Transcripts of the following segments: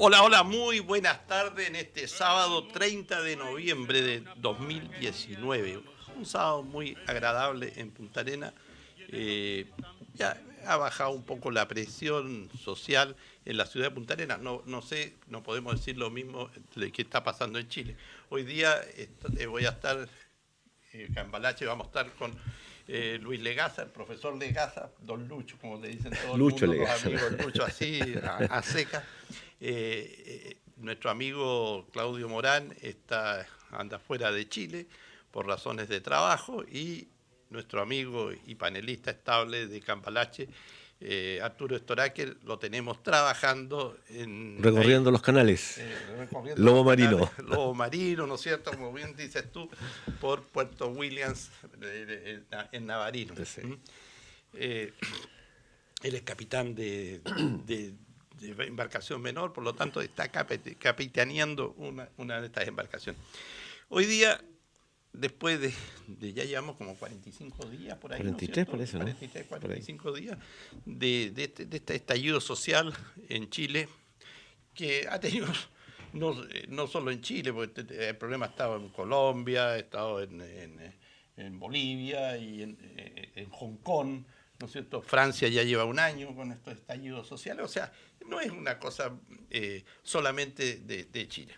Hola, hola, muy buenas tardes en este sábado 30 de noviembre de 2019. Un sábado muy agradable en Punta Arenas. Eh, ya ha bajado un poco la presión social en la ciudad de Punta Arenas. No sé, no podemos decir lo mismo de qué está pasando en Chile. Hoy día voy a estar Cambalache, vamos a estar con Luis Legaza, el profesor Legaza, don Lucho, como le dicen todo el Lucho mundo, los Legaza. amigos Lucho, así a seca. Nuestro amigo Claudio Morán anda fuera de Chile por razones de trabajo y nuestro amigo y panelista estable de Cambalache, Arturo Storaker, lo tenemos trabajando ahí, Recorriendo los canales. recorriendo los Lobo canales, marino. Lobo Marino, ¿no es cierto? Como bien dices tú, por Puerto Williams, en Navarino. Sí. Eh, Él es capitán de embarcación menor, por lo tanto está capitaneando una de estas embarcaciones. Hoy día, después ya llevamos como 45 días por ahí, ¿no es 43 cierto? parece, ¿no? 43, Por ahí. 45 días de este estallido social en Chile, que ha tenido, no solo en Chile, porque el problema ha estado en Colombia, ha estado en Bolivia y en Hong Kong, ¿no es cierto? Francia ya lleva un año con estos estallidos sociales, o sea, no es una cosa solamente de Chile.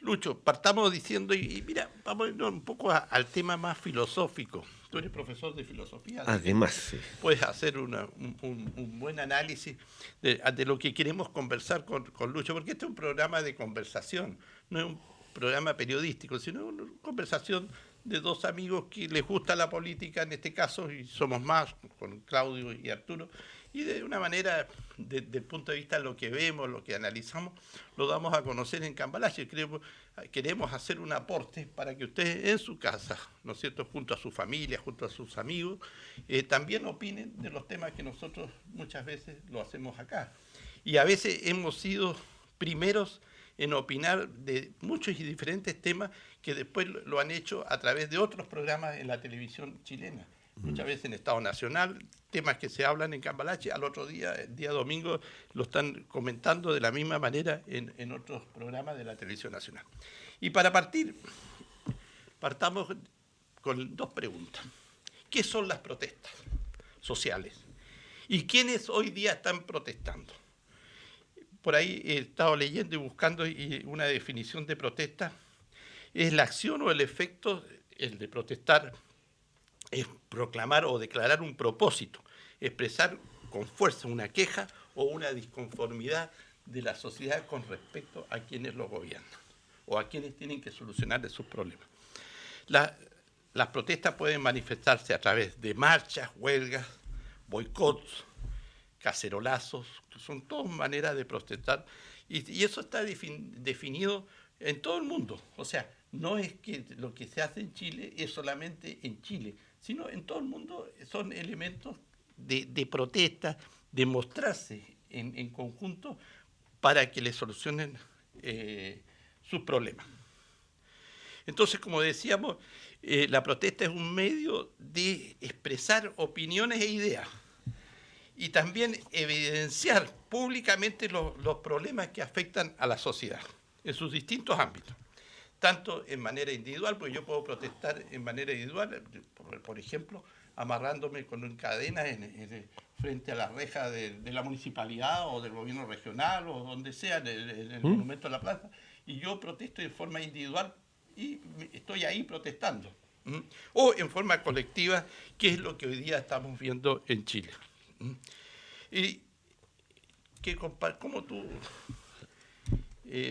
Lucho, partamos diciendo, y mira, vamos a irnos un poco al tema más filosófico. Tú eres profesor de filosofía, así que Además, sí. puedes hacer un buen análisis de lo que queremos conversar con Lucho, porque este es un programa de conversación, no es un programa periodístico, sino una conversación de dos amigos que les gusta la política, en este caso, y somos más, con Claudio y Arturo, y de una manera, desde el punto de vista de lo que vemos, lo que analizamos, lo damos a conocer en Cambalache. Queremos hacer un aporte para que ustedes en su casa, ¿no es cierto?, junto a su familia, junto a sus amigos, también opinen de los temas que nosotros muchas veces lo hacemos acá. Y a veces hemos sido primeros en opinar de muchos y diferentes temas que después lo han hecho a través de otros programas en la televisión chilena. Muchas veces en Estado Nacional, temas que se hablan en Cambalache, al otro día, el día domingo, lo están comentando de la misma manera en otros programas de la televisión nacional. Y para partamos con dos preguntas. ¿Qué son las protestas sociales? ¿Y quiénes hoy día están protestando? Por ahí he estado leyendo y buscando una definición de protesta. Es la acción o el efecto, el de protestar, es proclamar o declarar un propósito, expresar con fuerza una queja o una disconformidad de la sociedad con respecto a quienes lo gobiernan o a quienes tienen que solucionar sus problemas. Las protestas pueden manifestarse a través de marchas, huelgas, boicots, cacerolazos, son todas maneras de protestar, y eso está definido en todo el mundo. O sea, no es que lo que se hace en Chile es solamente en Chile, sino en todo el mundo son elementos de protesta, de mostrarse en conjunto para que le solucionen sus problemas. Entonces, como decíamos, la protesta es un medio de expresar opiniones e ideas y también evidenciar públicamente los problemas que afectan a la sociedad en sus distintos ámbitos, tanto en manera individual, porque yo puedo protestar en manera individual, por ejemplo, amarrándome con una cadena frente a la reja de la municipalidad o del gobierno regional o donde sea, en el monumento a la plaza, y yo protesto de forma individual y estoy ahí protestando. O en forma colectiva, que es lo que hoy día estamos viendo en Chile. ¿Y cómo tú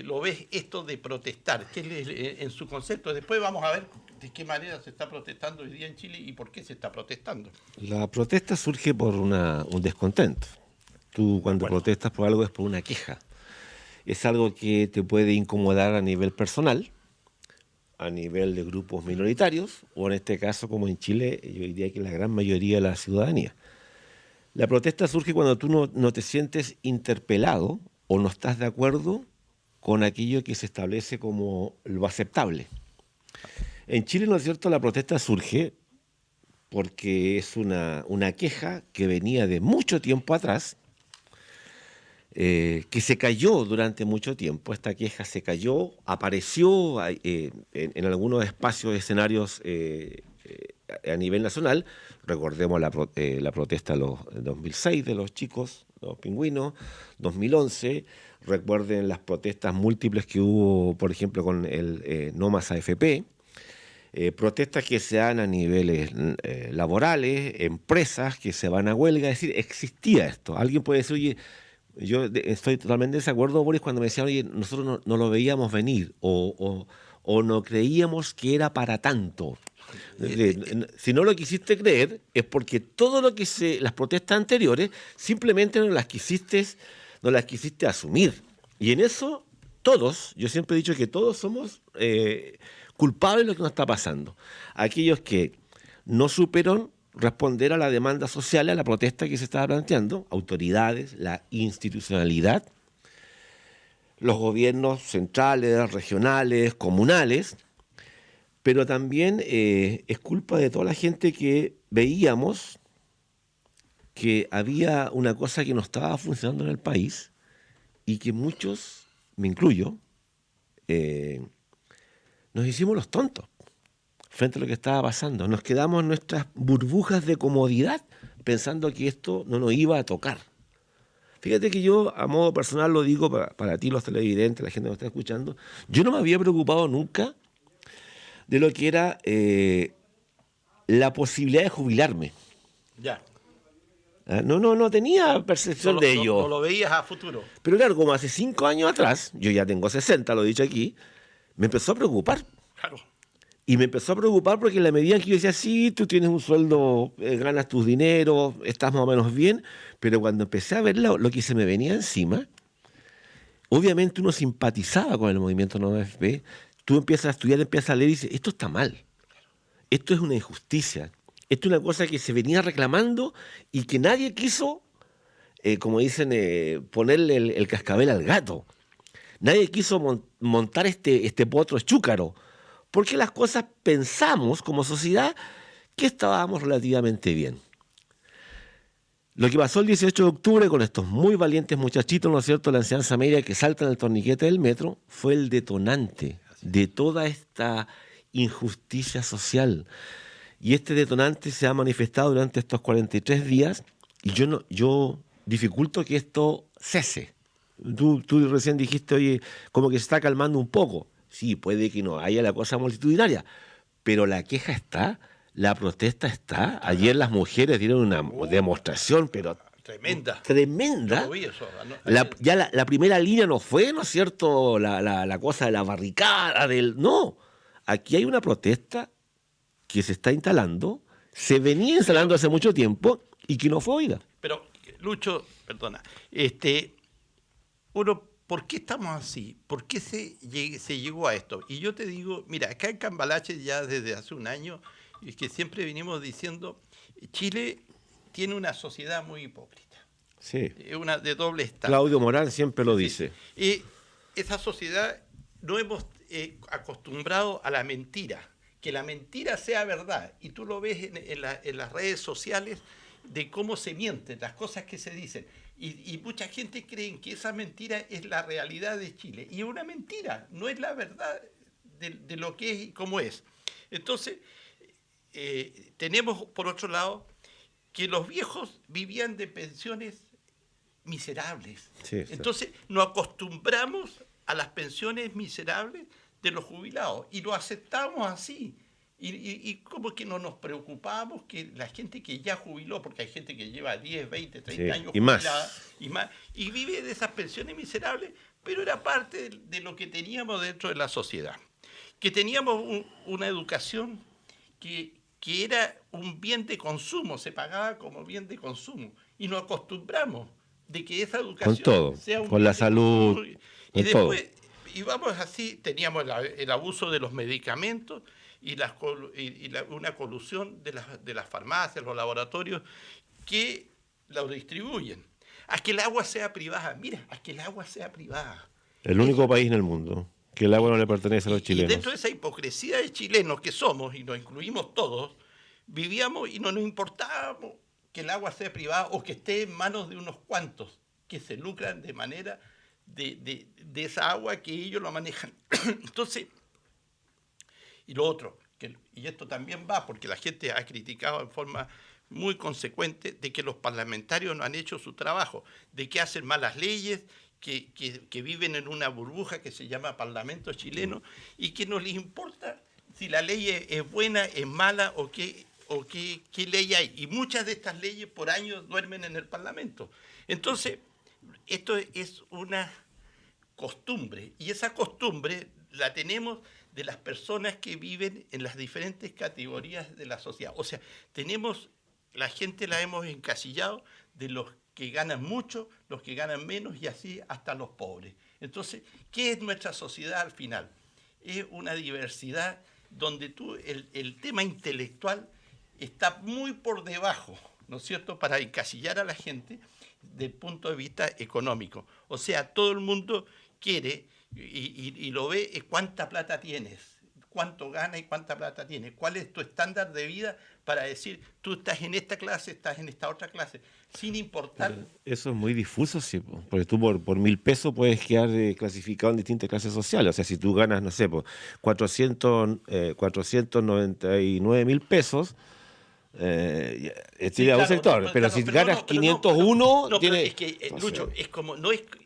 lo ves esto de protestar? ¿Qué en su concepto? Después vamos a ver de qué manera se está protestando hoy día en Chile y por qué se está protestando. La protesta surge por un descontento. Tú De cuando acuerdo. protestas por algo es por una queja. Es algo que te puede incomodar a nivel personal, a nivel de grupos minoritarios, o en este caso, como en Chile, yo diría que la gran mayoría de la ciudadanía. La protesta surge cuando tú no te sientes interpelado o no estás de acuerdo con aquello que se establece como lo aceptable. En Chile, ¿no es cierto?, la protesta surge porque es una queja que venía de mucho tiempo atrás, que se cayó durante mucho tiempo. Esta queja se cayó, apareció en algunos espacios, escenarios a nivel nacional. Recordemos la protesta de 2006 de los chicos, los pingüinos, 2011. Recuerden las protestas múltiples que hubo, por ejemplo, con el No Más AFP. Protestas que se dan a niveles laborales, empresas que se van a huelga. Es decir, existía esto. Alguien puede decir, oye, estoy totalmente de desacuerdo, Boris, cuando me decían, oye, nosotros no lo veíamos venir o no creíamos que era para tanto. Si no lo quisiste creer, es porque todo lo que las protestas anteriores simplemente no las quisiste asumir. Y en eso, todos, yo siempre he dicho que todos somos culpables de lo que nos está pasando. Aquellos que no supieron responder a la demanda social, a la protesta que se estaba planteando, autoridades, la institucionalidad, los gobiernos centrales, regionales, comunales, pero también es culpa de toda la gente que veíamos que había una cosa que no estaba funcionando en el país y que muchos, me incluyo, nos hicimos los tontos frente a lo que estaba pasando. Nos quedamos en nuestras burbujas de comodidad pensando que esto no nos iba a tocar. Fíjate que yo, a modo personal, lo digo para ti, los televidentes, la gente que me está escuchando, yo no me había preocupado nunca de lo que era la posibilidad de jubilarme. Ya. No tenía percepción de ello. No lo veías a futuro. Pero claro, como hace 5 años atrás, yo ya tengo 60, lo he dicho aquí, me empezó a preocupar. Claro. Y me empezó a preocupar porque en la medida en que yo decía, sí, tú tienes un sueldo, ganas tus dineros, estás más o menos bien, pero cuando empecé a ver lo que se me venía encima, obviamente uno simpatizaba con el movimiento No AFP, tú empiezas a estudiar, empiezas a leer y dices, esto está mal, esto es una injusticia, esto es una cosa que se venía reclamando y que nadie quiso, como dicen, ponerle el cascabel al gato. Nadie quiso montar este potro chúcaro, porque las cosas pensamos como sociedad que estábamos relativamente bien. Lo que pasó el 18 de octubre con estos muy valientes muchachitos, ¿no es cierto?, de la enseñanza media que saltan el torniquete del metro, fue el detonante de toda esta injusticia social. Y este detonante se ha manifestado durante estos 43 días y yo dificulto que esto cese. Tú recién dijiste, oye, como que se está calmando un poco. Sí, puede que no haya la cosa multitudinaria, pero la queja está, la protesta está. Ayer las mujeres dieron una demostración, pero tremenda. Tremenda. Yo lo vi eso, ¿no? La primera línea no fue, ¿no es cierto?, la cosa de la barricada, no. Aquí hay una protesta que se está instalando, se venía instalando hace mucho tiempo y que no fue oída. Pero, Lucho, perdona, ¿por qué estamos así? ¿Por qué se llegó a esto? Y yo te digo, mira, acá en Cambalache ya desde hace un año, es que siempre venimos diciendo, Chile tiene una sociedad muy hipócrita. Sí. Una de doble estándar. Claudio Morán siempre lo dice. Y esa sociedad no hemos acostumbrado a la mentira, que la mentira sea verdad. Y tú lo ves en las redes sociales de cómo se mienten, las cosas que se dicen. Y mucha gente cree que esa mentira es la realidad de Chile. Y es una mentira, no es la verdad de lo que es y cómo es. Entonces, tenemos, por otro lado, que los viejos vivían de pensiones miserables. Sí, entonces, nos acostumbramos a las pensiones miserables de los jubilados y lo aceptamos así. Y como que no nos preocupamos que la gente que ya jubiló, porque hay gente que lleva 10, 20, 30 años y jubilada y vive de esas pensiones miserables, pero era parte de lo que teníamos dentro de la sociedad. Que teníamos una educación que era un bien de consumo, se pagaba como bien de consumo. Y nos acostumbramos de que esa educación con todo, sea un con bien la de salud, consumo. y después íbamos así, teníamos el abuso de los medicamentos y una colusión de las farmacias, los laboratorios que lo distribuyen. A que el agua sea privada, mira, a que el agua sea privada. El único país en el mundo que el agua no le pertenece a los chilenos. Y dentro de esa hipocresía de chilenos que somos, y nos incluimos todos, vivíamos y no nos importábamos que el agua sea privada o que esté en manos de unos cuantos. que se lucran de manera de esa agua que ellos lo manejan. Entonces, y lo otro, y esto también va porque la gente ha criticado en forma muy consecuente de que los parlamentarios no han hecho su trabajo, de que hacen malas leyes, que viven en una burbuja que se llama Parlamento chileno y que no les importa si la ley es buena, es mala o qué ley hay. Y muchas de estas leyes por años duermen en el Parlamento. Entonces, esto es una costumbre y esa costumbre la tenemos de las personas que viven en las diferentes categorías de la sociedad. O sea, la gente la hemos encasillado de los que ganan mucho, los que ganan menos y así hasta los pobres. Entonces, ¿qué es nuestra sociedad al final? Es una diversidad donde el tema intelectual está muy por debajo, ¿no es cierto?, para encasillar a la gente desde el punto de vista económico. O sea, todo el mundo quiere y lo ve cuánta plata tienes, cuánto gana y cuánta plata tienes, cuál es tu estándar de vida para decir, tú estás en esta clase, estás en esta otra clase, sin importar... Pero eso es muy difuso, sí, porque tú por 1.000 pesos puedes quedar clasificado en distintas clases sociales. O sea, si tú ganas, no sé, 499.000 pesos, Sí, a un claro, sector, no, pero claro, si pero ganas no, 501, pero tiene... es que, no Lucho, sé.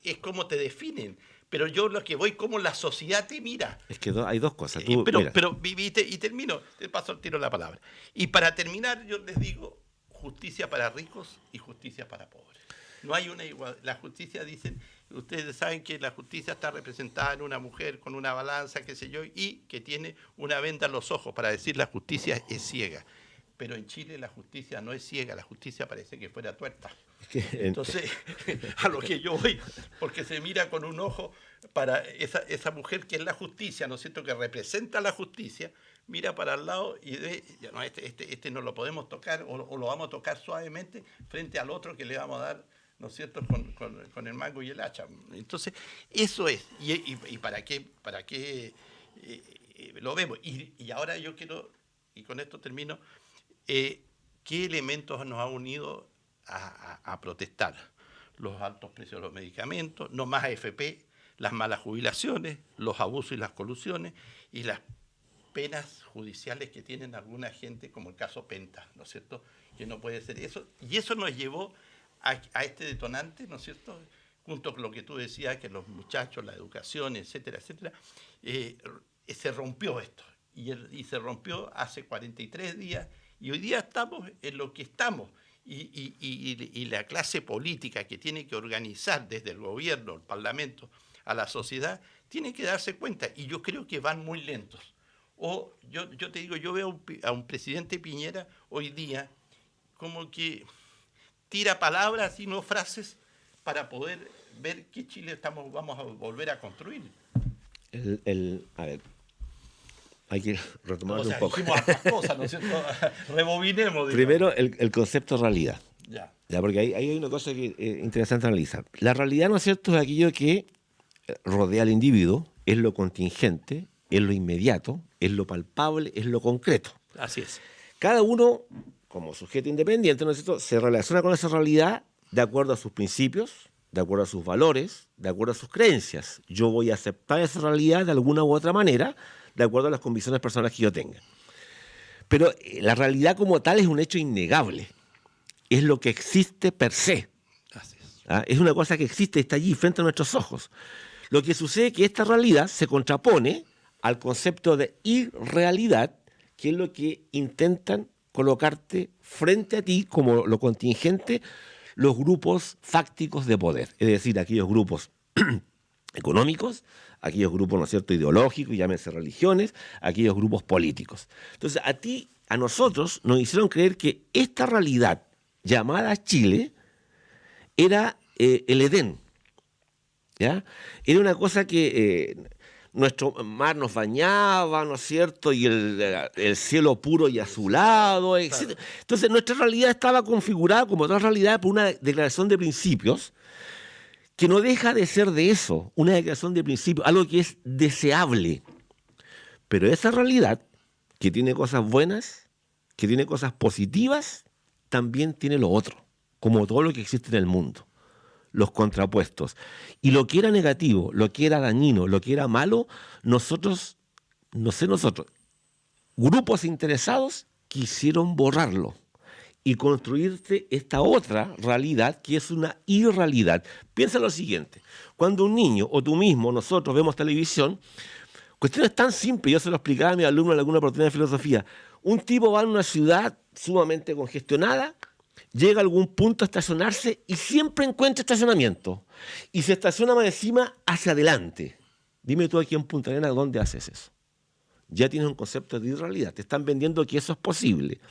es como te definen, pero yo lo que voy, como la sociedad te mira. Es que hay dos cosas. Tú, mira, Pero viviste y termino, te paso el tiro la palabra. Y para terminar, yo les digo justicia para ricos y justicia para pobres. No hay una igualdad. La justicia, dicen, ustedes saben que la justicia está representada en una mujer con una balanza, qué sé yo, y que tiene una venda en los ojos para decir la justicia es ciega. Pero en Chile la justicia no es ciega, la justicia parece que fuera tuerta. Entonces, a lo que yo voy, porque se mira con un ojo para esa mujer que es la justicia, ¿no es cierto?, que representa la justicia, mira para el lado y ve, ya no, este no lo podemos tocar o lo vamos a tocar suavemente frente al otro que le vamos a dar, ¿no es cierto?, con el mango y el hacha. Entonces, eso es. ¿Y para qué lo vemos? Y ahora yo quiero, y con esto termino, ¿qué elementos nos han unido a protestar? Los altos precios de los medicamentos, no más AFP, las malas jubilaciones, los abusos y las colusiones y las penas judiciales que tienen alguna gente, como el caso Penta, ¿no es cierto?, que no puede ser eso. Y eso nos llevó a este detonante, ¿no es cierto?, junto con lo que tú decías, que los muchachos, la educación, etcétera, etcétera, se rompió esto. Y se rompió hace 43 días, y hoy día estamos en lo que estamos. Y la clase política que tiene que organizar desde el gobierno, el parlamento, a la sociedad, tiene que darse cuenta. Y yo creo que van muy lentos. O yo te digo, yo veo a un presidente Piñera hoy día como que tira palabras y no frases para poder ver qué Chile vamos a volver a construir. A ver, hay que retomarlo un poco. Dijimos hartas cosas, ¿no es cierto? Rebobinemos. Digamos. Primero, el concepto realidad. Ya, porque ahí hay una cosa que es interesante analizar. La realidad, ¿no es cierto?, es aquello que rodea al individuo, es lo contingente, es lo inmediato, es lo palpable, es lo concreto. así es. Cada uno, como sujeto independiente, ¿no es cierto?, se relaciona con esa realidad de acuerdo a sus principios, de acuerdo a sus valores, de acuerdo a sus creencias. Yo voy a aceptar esa realidad de alguna u otra manera, de acuerdo a las convicciones personales que yo tenga. Pero la realidad como tal es un hecho innegable. Es lo que existe per se. Así es. Es una cosa que existe, está allí frente a nuestros ojos. Lo que sucede es que esta realidad se contrapone al concepto de irrealidad, que es lo que intentan colocarte frente a ti como lo contingente los grupos fácticos de poder. Es decir, aquellos grupos económicos, aquellos grupos, ¿no es cierto?, ideológicos, llámense religiones, aquellos grupos políticos. Entonces, a nosotros nos hicieron creer que esta realidad llamada Chile era el Edén, ¿ya? Era una cosa que nuestro mar nos bañaba, ¿no es cierto?, y el cielo puro y azulado, etc. Claro. Entonces, nuestra realidad estaba configurada como otra realidad por una declaración de principios que no deja de ser de eso, una declaración de principios, algo que es deseable. Pero esa realidad, que tiene cosas buenas, que tiene cosas positivas, también tiene lo otro, como todo lo que existe en el mundo. los contrapuestos. Y lo que era negativo, lo que era dañino, lo que era malo, nosotros, grupos interesados quisieron borrarlo y construirte esta otra realidad que es una irrealidad. Piensa lo siguiente, cuando un niño o tú mismo, nosotros vemos televisión, cuestiones tan simples, yo se lo explicaba a mi alumno en alguna oportunidad de filosofía, un tipo va a una ciudad sumamente congestionada, llega a algún punto a estacionarse y siempre encuentra estacionamiento y se estaciona más encima hacia adelante. Dime tú aquí en Punta Arenas, ¿dónde haces eso? Ya tienes un concepto de irrealidad, te están vendiendo que eso es posible.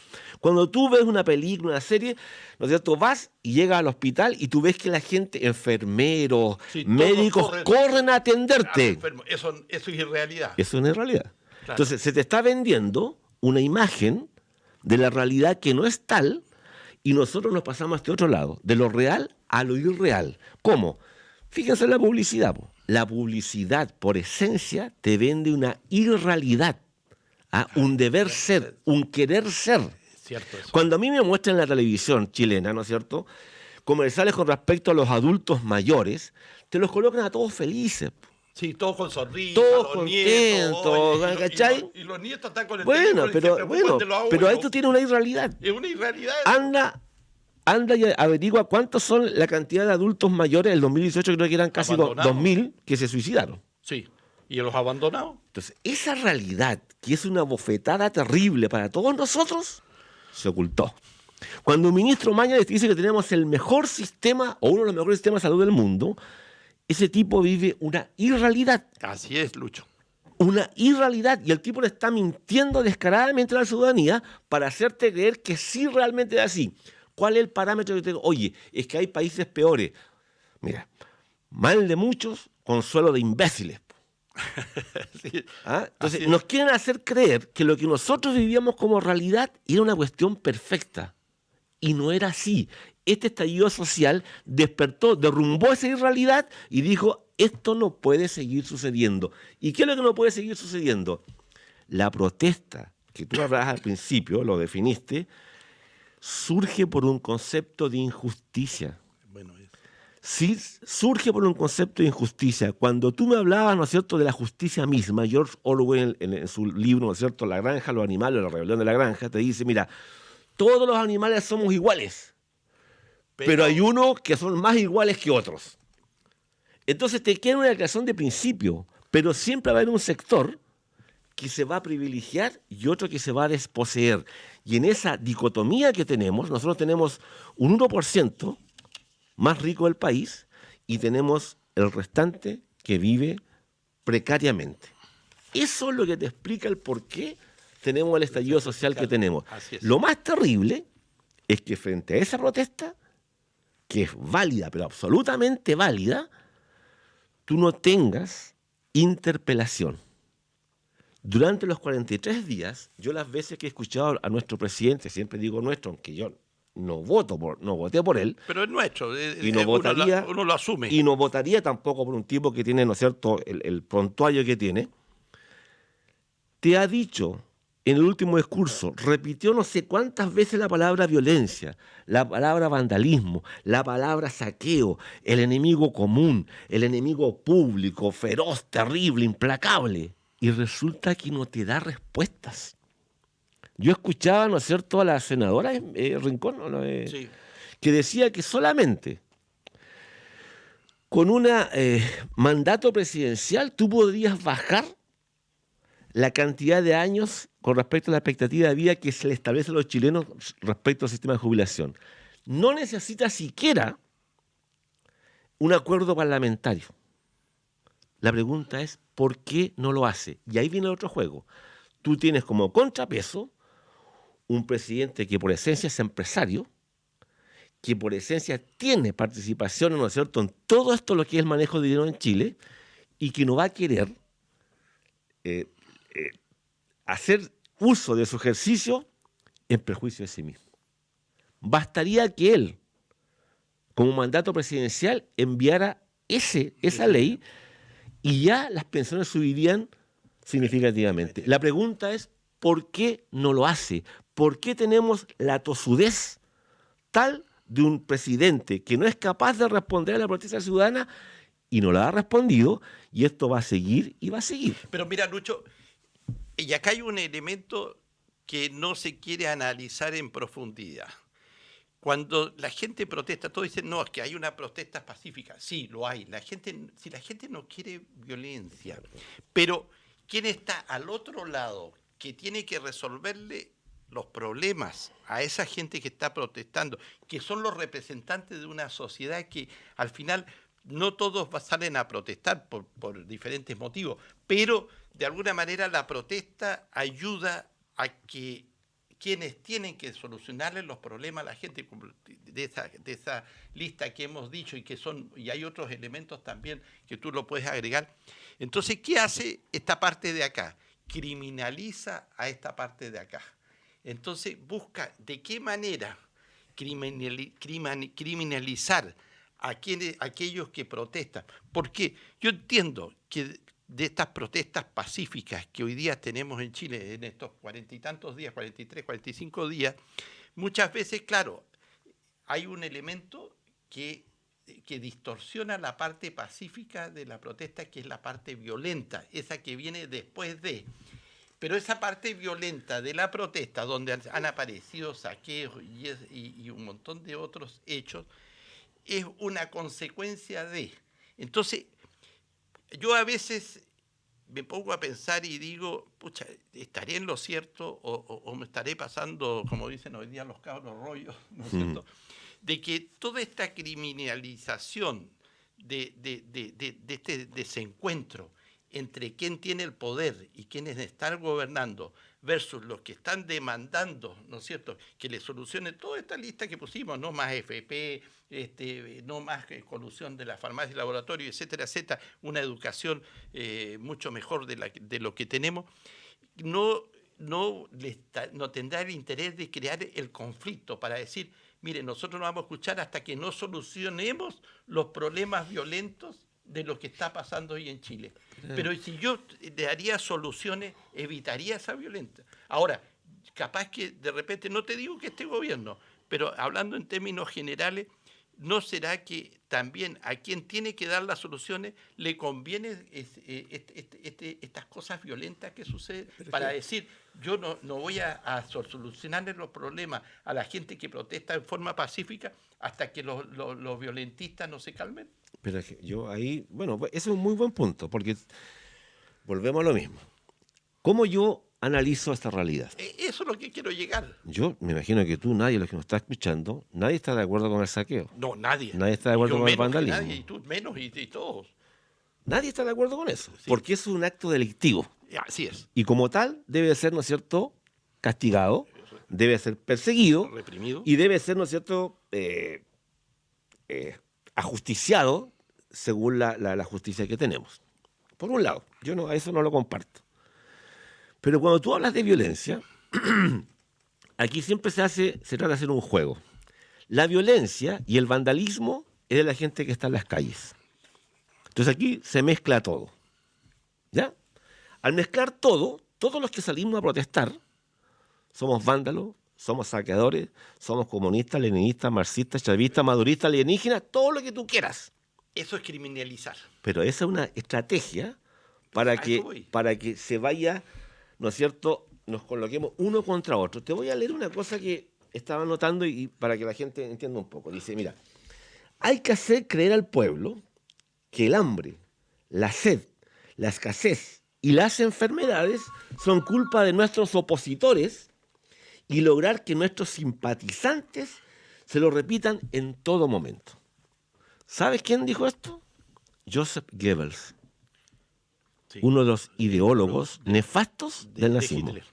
Cuando tú ves una película, una serie, ¿no es cierto? Vas y llegas al hospital y tú ves que la gente, enfermeros, Sí, médicos, corren a atenderte. Eso es irrealidad. Eso es una irrealidad. Claro. Entonces, se te está vendiendo una imagen de la realidad que no es tal y nosotros nos pasamos a este otro lado, de lo real a lo irreal. ¿Cómo? Fíjense en la publicidad. La publicidad, por esencia, te vende una irrealidad, un deber ser, un querer ser. Cierto eso. Cuando a mí me muestran en la televisión chilena, ¿no es cierto?, comerciales con respecto a los adultos mayores, te los colocan a todos felices. Sí, todos con sonrisas, Todos los contentos, nietos, ¿cachai? Y los nietos están con el Bueno, teléfono y se preocupan de los abuelos. pero ahí tú tienes una irrealidad. Es una irrealidad. Anda y averigua cuántos son la cantidad de adultos mayores del 2018, creo que eran casi 2.000 que se suicidaron. Sí, y los abandonados. Entonces, esa realidad, que es una bofetada terrible para todos nosotros, se ocultó. Cuando un ministro Mañalich dice que tenemos el mejor sistema, o uno de los mejores sistemas de salud del mundo, ese tipo vive una irrealidad. Así es, Lucho. Una irrealidad, y el tipo le está mintiendo descaradamente a la ciudadanía para hacerte creer que sí realmente es así. ¿Cuál es el parámetro que te digo? Oye, es que hay países peores. Mira, mal de muchos, consuelo de imbéciles. Sí, Entonces, nos quieren hacer creer que lo que nosotros vivíamos como realidad era una cuestión perfecta. Y no era así. Este estallido social despertó, derrumbó esa irrealidad y dijo, esto no puede seguir sucediendo. ¿Y qué es lo que no puede seguir sucediendo? La protesta, que tú hablabas al principio, lo definiste, surge por un concepto de injusticia. Bueno, Sí, surge por un concepto de injusticia. Cuando tú me hablabas, ¿no es cierto?, de la justicia misma, George Orwell en su libro, ¿no es cierto?, La granja, los animales, la rebelión de la granja, te dice, mira, todos los animales somos iguales, pero hay unos que son más iguales que otros. Entonces te queda una declaración de principio, pero siempre va a haber un sector que se va a privilegiar y otro que se va a desposeer. Y en esa dicotomía que tenemos, nosotros tenemos un 1% más rico del país y tenemos el restante que vive precariamente. Eso es lo que te explica el por qué tenemos el estallido social que tenemos. Lo más terrible es que frente a esa protesta, que es válida, pero absolutamente válida, tú no tengas interpelación. Durante los 43 días, yo las veces que he escuchado a nuestro presidente, siempre digo nuestro, aunque yo no voté por él. Pero es nuestro, y no votaría, uno lo asume. Y no votaría tampoco por un tipo que tiene, ¿no es cierto?, el prontuario que tiene. Te ha dicho en el último discurso, repitió no sé cuántas veces la palabra violencia, la palabra vandalismo, la palabra saqueo, el enemigo común, el enemigo público, feroz, terrible, implacable. Y resulta que no te da respuestas. Yo escuchaba, ¿no es cierto?, a la senadora Rincón, ¿no? Sí. Que decía que solamente con un mandato presidencial tú podrías bajar la cantidad de años con respecto a la expectativa de vida que se le establece a los chilenos respecto al sistema de jubilación. No necesita siquiera un acuerdo parlamentario. La pregunta es, ¿por qué no lo hace? Y ahí viene el otro juego. Tú tienes como contrapeso un presidente que por esencia es empresario, que por esencia tiene participación, ¿no es cierto?, en todo esto lo que es el manejo de dinero en Chile, y que no va a querer hacer uso de su ejercicio en perjuicio de sí mismo. Bastaría que él, como mandato presidencial, enviara esa ley y ya las pensiones subirían significativamente. La pregunta es, ¿por qué no lo hace? ¿Por qué tenemos la tosudez tal de un presidente que no es capaz de responder a la protesta ciudadana y no la ha respondido, y esto va a seguir y va a seguir. Pero mira, Lucho, y acá hay un elemento que no se quiere analizar en profundidad. Cuando la gente protesta, todos dicen, no, es que hay una protesta pacífica. Sí, lo hay. Si la gente no quiere violencia, pero ¿quién está al otro lado que tiene que resolverle los problemas a esa gente que está protestando, que son los representantes de una sociedad que al final no todos salen a protestar por diferentes motivos, pero de alguna manera la protesta ayuda a que quienes tienen que solucionarle los problemas a la gente de esa lista que hemos dicho y hay otros elementos también que tú lo puedes agregar. Entonces, ¿qué hace esta parte de acá? Criminaliza a esta parte de acá. Entonces busca de qué manera criminalizar a aquellos que protestan. Porque yo entiendo que de estas protestas pacíficas que hoy día tenemos en Chile, en estos 40 y tantos días, 43, 45 días, muchas veces, claro, hay un elemento que distorsiona la parte pacífica de la protesta, que es la parte violenta, esa que viene después de. Pero esa parte violenta de la protesta, donde han aparecido saqueos y un montón de otros hechos, es una consecuencia de. Entonces, yo a veces me pongo a pensar y digo, pucha, ¿estaré en lo cierto o me estaré pasando, como dicen hoy día los cabros rollos, ¿no es cierto? De que toda esta criminalización de este desencuentro entre quién tiene el poder y quienes están gobernando versus los que están demandando, ¿no es cierto?, que le solucione toda esta lista que pusimos, no más FP, no más colusión de la farmacia y laboratorio, etcétera, etcétera, una educación mucho mejor de lo que tenemos, no tendrá el interés de crear el conflicto para decir, mire, nosotros no vamos a escuchar hasta que no solucionemos los problemas violentos de lo que está pasando hoy en Chile. Pero si yo le daría soluciones, evitaría esa violencia. Ahora, capaz que de repente, no te digo que este gobierno, pero hablando en términos generales, ¿no será que también a quien tiene que dar las soluciones le conviene estas cosas violentas que suceden para decir, yo no voy a solucionarle los problemas a la gente que protesta en forma pacífica hasta que los violentistas no se calmen? Pero es que yo ahí, bueno, ese es un muy buen punto, porque volvemos a lo mismo. ¿Cómo yo analizo esta realidad? Eso es lo que quiero llegar. Yo me imagino que tú, nadie de los que nos está escuchando, nadie está de acuerdo con el saqueo. No, nadie. Nadie está de acuerdo con el vandalismo. Nadie, y tú menos, y todos. Nadie está de acuerdo con eso, Sí. porque es un acto delictivo. Así es. Y como tal, debe ser, ¿no es cierto?, castigado, debe ser perseguido, Reprimido. y debe ser, ¿no es cierto?, ajusticiado según la justicia que tenemos. Por un lado, yo a eso no lo comparto. Pero cuando tú hablas de violencia, aquí siempre se trata de hacer un juego. La violencia y el vandalismo es de la gente que está en las calles. Entonces aquí se mezcla todo. ¿Ya? Al mezclar todo, todos los que salimos a protestar somos vándalos, somos saqueadores, somos comunistas, leninistas, marxistas, chavistas, maduristas, alienígenas, todo lo que tú quieras. Eso es criminalizar. Pero esa es una estrategia para que se vaya, ¿no es cierto?, nos coloquemos uno contra otro. Te voy a leer una cosa que estaba notando y para que la gente entienda un poco. Dice, mira, hay que hacer creer al pueblo que el hambre, la sed, la escasez y las enfermedades son culpa de nuestros opositores y lograr que nuestros simpatizantes se lo repitan en todo momento. ¿Sabes quién dijo esto? Joseph Goebbels, Sí. uno de los ideólogos nefastos del nazismo. Hitler.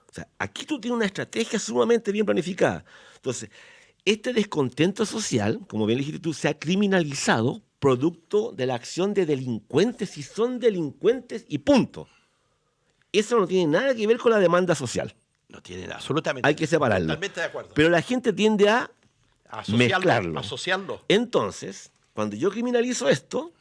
O sea, aquí tú tienes una estrategia sumamente bien planificada. Entonces, este descontento social, como bien dijiste tú, se ha criminalizado producto de la acción de delincuentes y son delincuentes y punto. Eso no tiene nada que ver con la demanda social. No tiene absolutamente. Hay que separarlo. Totalmente de acuerdo. Pero la gente tiende a mezclarlo. Asociarlo. Entonces, cuando yo criminalizo esto,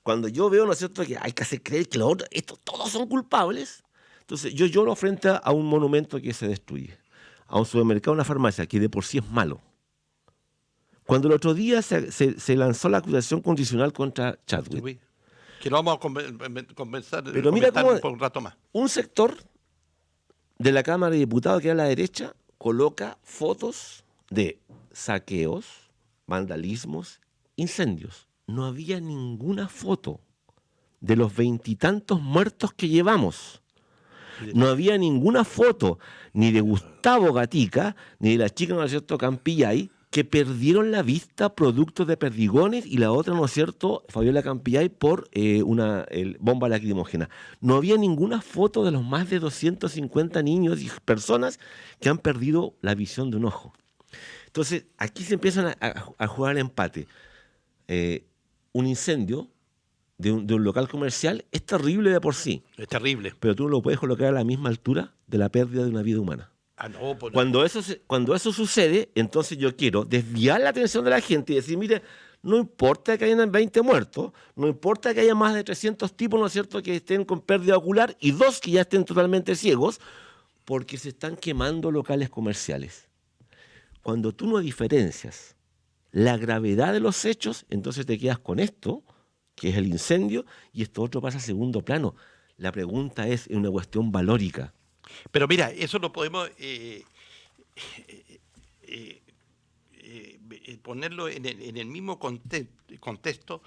cuando yo veo, ¿no es cierto?, que hay que hacer creer que estos todos son culpables, entonces yo lloro frente a un monumento que se destruye, a un supermercado, una farmacia, que de por sí es malo. Cuando el otro día se lanzó la acusación condicional contra Chadwick. Sí, que lo vamos a Pero mira cómo por un rato más. un sector de la Cámara de Diputados, que es a la derecha, coloca fotos de saqueos, vandalismos, incendios. No había ninguna foto de los 20 y tantos muertos que llevamos. No había ninguna foto ni de Gustavo Gatica, ni de la chica, ¿no es cierto?, Campillay, que perdieron la vista producto de perdigones, y la otra, ¿no es cierto?, Fabiola Campillay, por una bomba lacrimógena. No había ninguna foto de los más de 250 niños y personas que han perdido la visión de un ojo. Entonces, aquí se empiezan a jugar al empate. Un incendio de un local comercial es terrible de por sí, Es terrible. pero tú no lo puedes colocar a la misma altura de la pérdida de una vida humana. No, pues, Cuando eso sucede, entonces yo quiero desviar la atención de la gente y decir, mire, no importa que hayan 20 muertos, no importa que haya más de 300 tipos, ¿no es cierto?, que estén con pérdida ocular y 2 que ya estén totalmente ciegos, porque se están quemando locales comerciales. Cuando tú no diferencias la gravedad de los hechos, entonces te quedas con esto, que es el incendio, y esto otro pasa a segundo plano. La pregunta es una cuestión valórica. Pero mira, eso lo podemos ponerlo en el mismo contexto.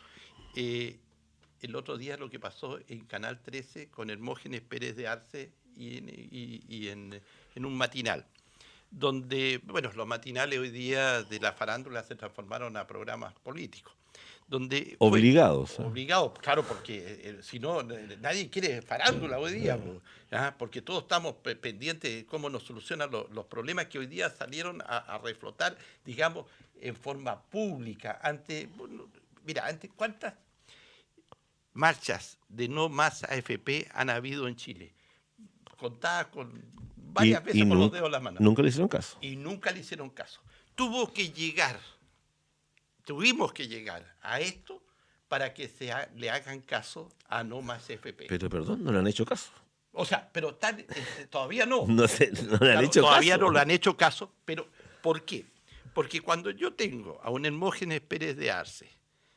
El otro día lo que pasó en Canal 13 con Hermógenes Pérez de Arce y en un matinal, donde, bueno, los matinales hoy día de la farándula se transformaron a programas políticos. Donde obligados. Obligados, claro, porque si no, nadie quiere farándula hoy día, porque todos estamos pendientes de cómo nos solucionan los problemas que hoy día salieron a reflotar, digamos, en forma pública. Mira, ¿cuántas marchas de no más AFP han habido en Chile? Contadas con varias veces con los dedos de la mano. Nunca le hicieron caso. Y nunca le hicieron caso. Tuvimos que llegar a esto para que le hagan caso a no más FP. Pero perdón, no le han hecho caso. O sea, pero todavía no. No le han hecho todavía caso. no le han hecho caso, pero ¿por qué? Porque cuando yo tengo a un Hermógenes Pérez de Arce,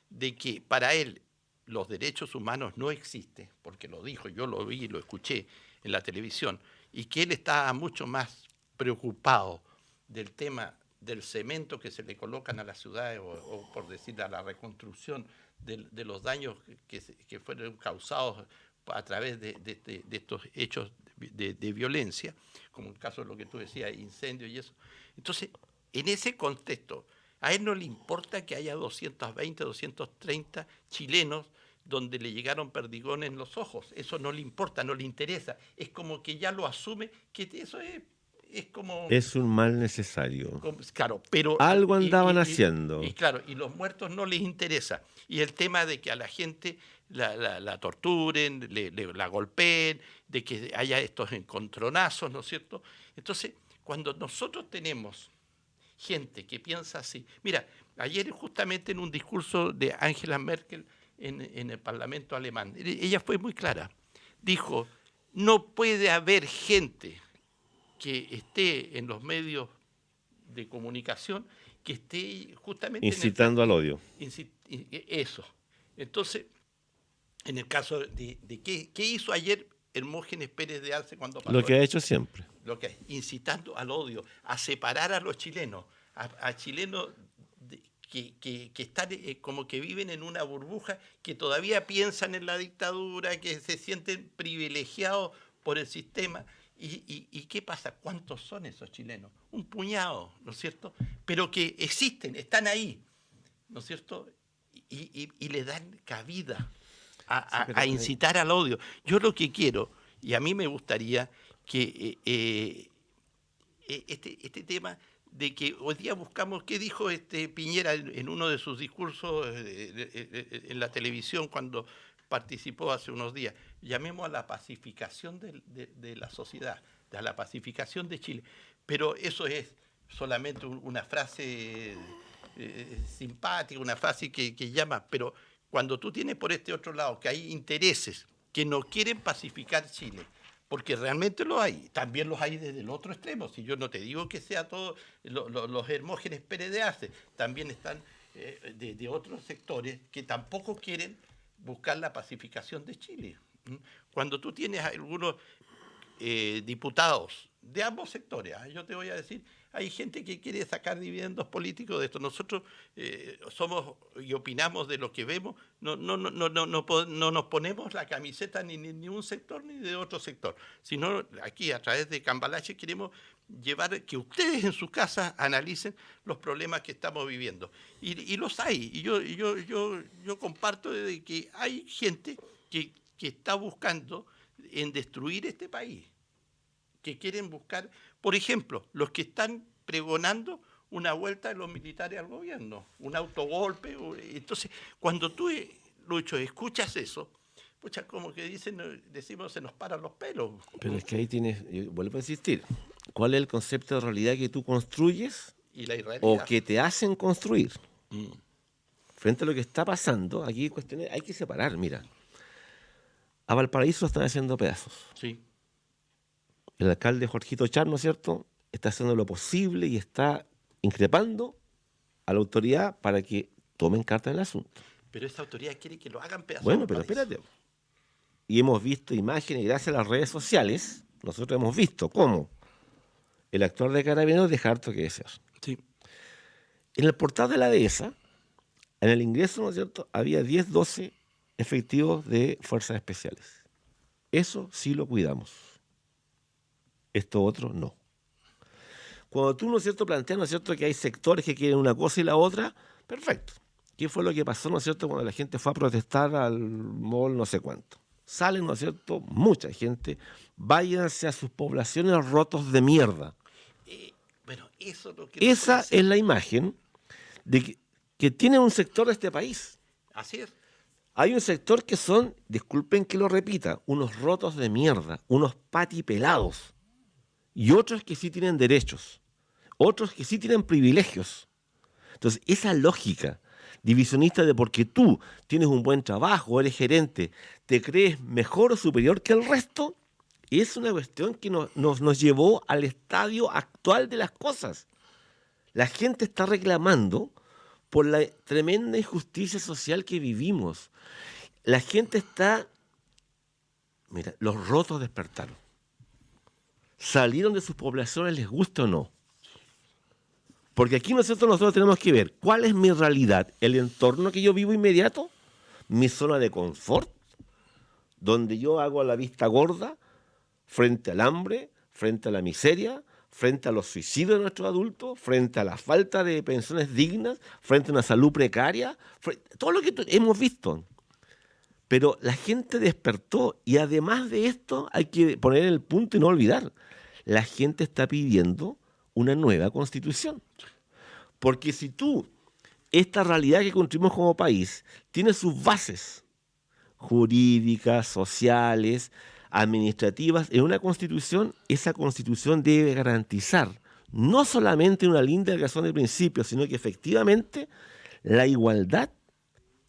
de que para él los derechos humanos no existen, porque lo dijo, yo lo vi y lo escuché en la televisión, y que él estaba mucho más preocupado del tema del cemento que se le colocan a las ciudades, o por decir, a la reconstrucción de los daños que fueron causados a través de estos hechos de violencia, como el caso de lo que tú decías, incendios y eso. Entonces, en ese contexto, a él no le importa que haya 220, 230 chilenos donde le llegaron perdigones en los ojos. Eso no le importa, no le interesa. Es como que ya lo asume, que eso es como... Es un mal necesario. Claro, pero... Algo andaban haciendo. Y claro, y los muertos no les interesa. Y el tema de que a la gente la torturen, la golpeen, de que haya estos encontronazos, ¿no es cierto? Entonces, cuando nosotros tenemos gente que piensa así... Mira, ayer justamente en un discurso de Angela Merkel en el Parlamento alemán, ella fue muy clara. Dijo, no puede haber gente que esté en los medios de comunicación que esté justamente... incitando al odio. Eso. Entonces, en el caso de ¿qué hizo ayer Hermógenes Pérez de Arce cuando pasó? Lo que ha hecho siempre. Lo que incitando al odio, a separar a los chilenos, a chilenos que están como que viven en una burbuja, que todavía piensan en la dictadura, que se sienten privilegiados por el sistema. ¿Y qué pasa? ¿Cuántos son esos chilenos? Un puñado, ¿no es cierto? Pero que existen, están ahí, ¿no es cierto? Y le dan cabida a incitar al odio. Yo lo que quiero, y a mí me gustaría que este tema de que hoy día buscamos, ¿qué dijo Piñera en uno de sus discursos en la televisión cuando participó hace unos días? Llamemos a la pacificación de la sociedad, a la pacificación de Chile. Pero eso es solamente una frase simpática, una frase que llama, pero cuando tú tienes por este otro lado que hay intereses que no quieren pacificar Chile, porque realmente lo hay, también los hay desde el otro extremo. Si yo no te digo que sea todos los Hermógenes Pérez de Arce, también están de otros sectores que tampoco quieren buscar la pacificación de Chile. Cuando tú tienes algunos diputados de ambos sectores, yo te voy a decir, hay gente que quiere sacar dividendos políticos de esto. Nosotros somos y opinamos de lo que vemos, no nos ponemos la camiseta ni de un sector ni de otro sector, sino aquí a través de Cambalache queremos llevar que ustedes en sus casas analicen los problemas que estamos viviendo. Y los hay, y yo comparto de que hay gente que está buscando en destruir este país, que quieren buscar, por ejemplo, los que están pregonando una vuelta de los militares al gobierno, un autogolpe. Entonces, cuando tú, Lucho, escuchas eso, pucha, como que decimos, se nos paran los pelos. Pero es que ahí tienes, yo vuelvo a insistir, ¿cuál es el concepto de realidad que tú construyes Y la irrealidad. o que te hacen construir? Frente a lo que está pasando, aquí hay cuestiones, hay que separar, mira. A Valparaíso lo están haciendo pedazos. Sí. El alcalde Jorgito Char, ¿no es cierto?, está haciendo lo posible y está increpando a la autoridad para que tomen carta en el asunto. Pero esa autoridad quiere que lo hagan pedazos. Bueno, pero espérate. Y hemos visto imágenes, gracias a las redes sociales, nosotros hemos visto cómo el actuar de Carabineros deja harto que desear. Sí. En el portal de la dehesa, en el ingreso, ¿no es cierto?, había 10, 12 efectivos de fuerzas especiales. Eso sí lo cuidamos. Esto otro no. Cuando tú, ¿no es cierto?, planteas, ¿no es cierto?, que hay sectores que quieren una cosa y la otra, perfecto. ¿Qué fue lo que pasó, ¿no es cierto?, cuando la gente fue a protestar al mall no sé cuánto? Salen, ¿no es cierto?, mucha gente, váyanse a sus poblaciones rotos de mierda. Bueno, eso es lo que esa es la imagen de que tiene un sector de este país. Así es. Hay un sector que son, disculpen que lo repita, unos rotos de mierda, unos patipelados. Y otros que sí tienen derechos, otros que sí tienen privilegios. Entonces, esa lógica divisionista de porque tú tienes un buen trabajo, eres gerente, te crees mejor o superior que el resto, es una cuestión que nos llevó al estadio actual de las cosas. La gente está reclamando por la tremenda injusticia social que vivimos. La gente está... Mira, los rotos despertaron. Salieron de sus poblaciones, les gusta o no. Porque aquí nosotros tenemos que ver cuál es mi realidad, el entorno que yo vivo inmediato, mi zona de confort, donde yo hago la vista gorda frente al hambre, frente a la miseria, frente a los suicidios de nuestros adultos, frente a la falta de pensiones dignas, frente a una salud precaria, todo lo que hemos visto. Pero la gente despertó y además de esto hay que poner el punto y no olvidar, la gente está pidiendo una nueva constitución. Porque si tú, esta realidad que construimos como país, tiene sus bases jurídicas, sociales, administrativas, en una constitución, esa constitución debe garantizar no solamente una linda declaración de principios, sino que efectivamente la igualdad